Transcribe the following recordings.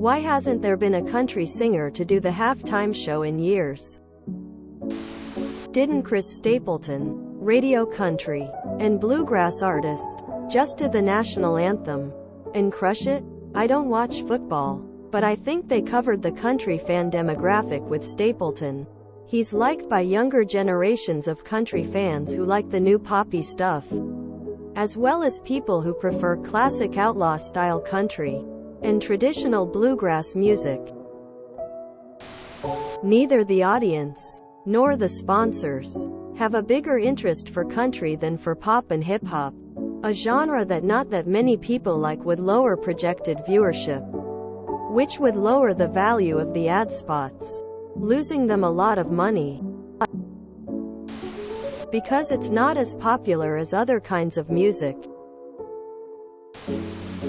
Why hasn't there been a country singer to do the halftime show in years? Didn't Chris Stapleton, radio country and bluegrass artist, just do the national anthem and crush it? I don't watch football, but I think they covered the country fan demographic with Stapleton. He's liked by younger generations of country fans who like the new poppy stuff, as well as people who prefer classic outlaw-style country and traditional bluegrass music. Neither the audience nor the sponsors have a bigger interest for country than for pop and hip-hop, a genre that not that many people like would lower projected viewership, which would lower the value of the ad spots, losing them a lot of money. Because it's not as popular as other kinds of music.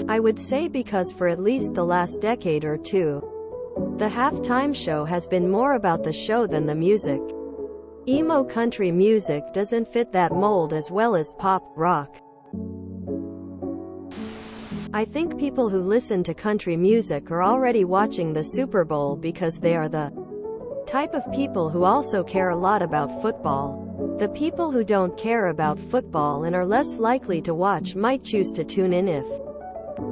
I would say because for at least the last decade or two, the halftime show has been more about the show than the music. Emo country music doesn't fit that mold as well as pop, rock. I think people who listen to country music are already watching the Super Bowl because they are the type of people who also care a lot about football. The people who don't care about football and are less likely to watch might choose to tune in if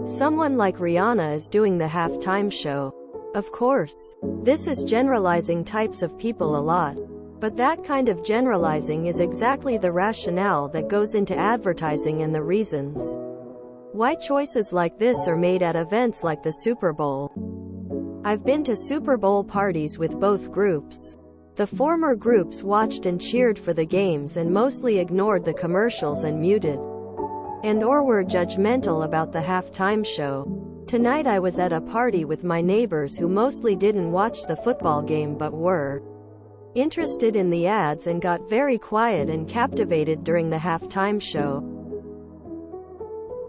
someone like Rihanna is doing the halftime show. Of course, this is generalizing types of people a lot, but that kind of generalizing is exactly the rationale that goes into advertising and the reasons why choices like this are made at events like the Super Bowl. I've been to Super Bowl parties with both groups. The former groups watched and cheered for the games and mostly ignored the commercials and muted and/or were judgmental about the halftime show. Tonight I was at a party with my neighbors who mostly didn't watch the football game but were interested in the ads and got very quiet and captivated during the halftime show.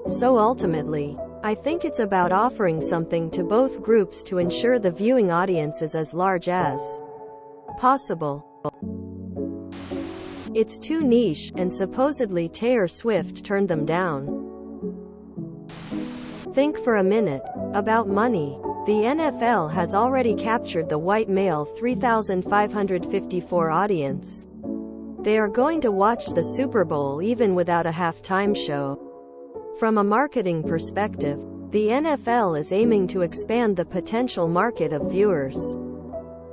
So ultimately, I think it's about offering something to both groups to ensure the viewing audience is as large as possible. It's too niche, and supposedly Taylor Swift turned them down. Think for a minute about money. The NFL has already captured the white male 3,554 audience. They are going to watch the Super Bowl even without a halftime show. From a marketing perspective, the NFL is aiming to expand the potential market of viewers.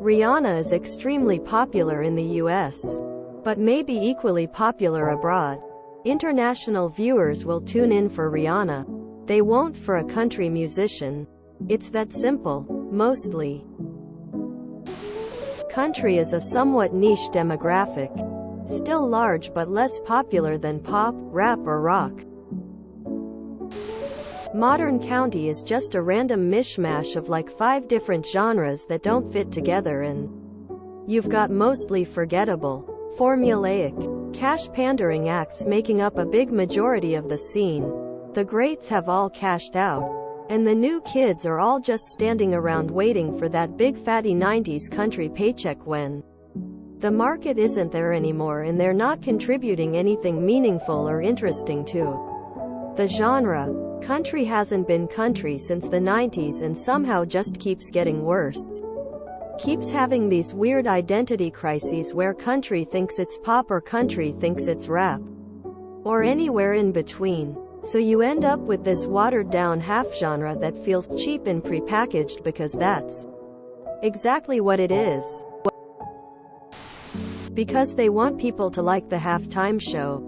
Rihanna is extremely popular in the US, but may be equally popular abroad. International viewers will tune in for Rihanna. They won't for a country musician. It's that simple, mostly. Country is a somewhat niche demographic, still large but less popular than pop, rap or rock. Modern country is just a random mishmash of like 5 different genres that don't fit together, and you've got mostly forgettable, formulaic, cash-pandering acts making up a big majority of the scene. The greats have all cashed out, and the new kids are all just standing around waiting for that big fatty 90s country paycheck when the market isn't there anymore and they're not contributing anything meaningful or interesting to the genre. Country hasn't been country since the 90s and somehow just keeps getting worse. Keeps having these weird identity crises where country thinks it's pop or country thinks it's rap, or anywhere in between. So you end up with this watered-down half-genre that feels cheap and prepackaged because that's exactly what it is. Because they want people to like the halftime show.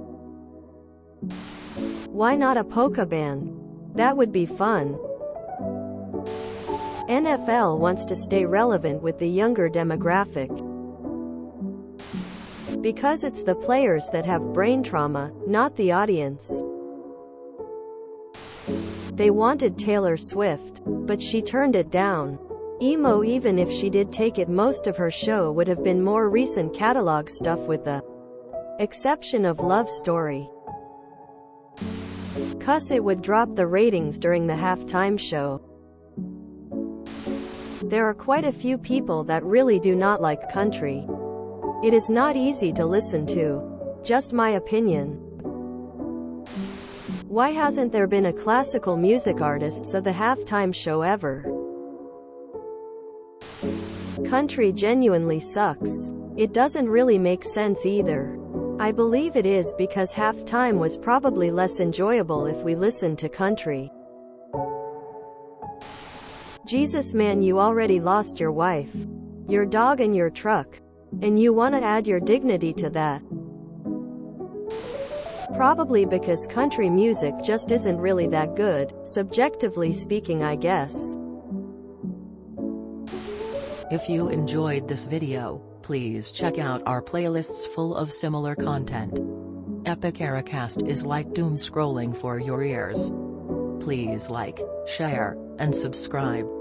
Why not a polka band? That would be fun. NFL wants to stay relevant with the younger demographic. Because it's the players that have brain trauma, not the audience. They wanted Taylor Swift, but she turned it down. Emo, even if she did take it, most of her show would have been more recent catalog stuff with the exception of Love Story. 'Cause it would drop the ratings during the halftime show. There are quite a few people that really do not like country. It is not easy to listen to. Just my opinion. Why hasn't there been a classical music artist of the halftime show ever? country genuinely sucks. It doesn't really make sense either. I believe it is because half time was probably less enjoyable if we listened to country. Jesus man, you already lost your wife, your dog and your truck. And you wanna add your dignity to that. Probably because country music just isn't really that good, subjectively speaking, I guess. If you enjoyed this video, please check out our playlists full of similar content. Epic Ericast is like doom scrolling for your ears. Please like, share, and subscribe.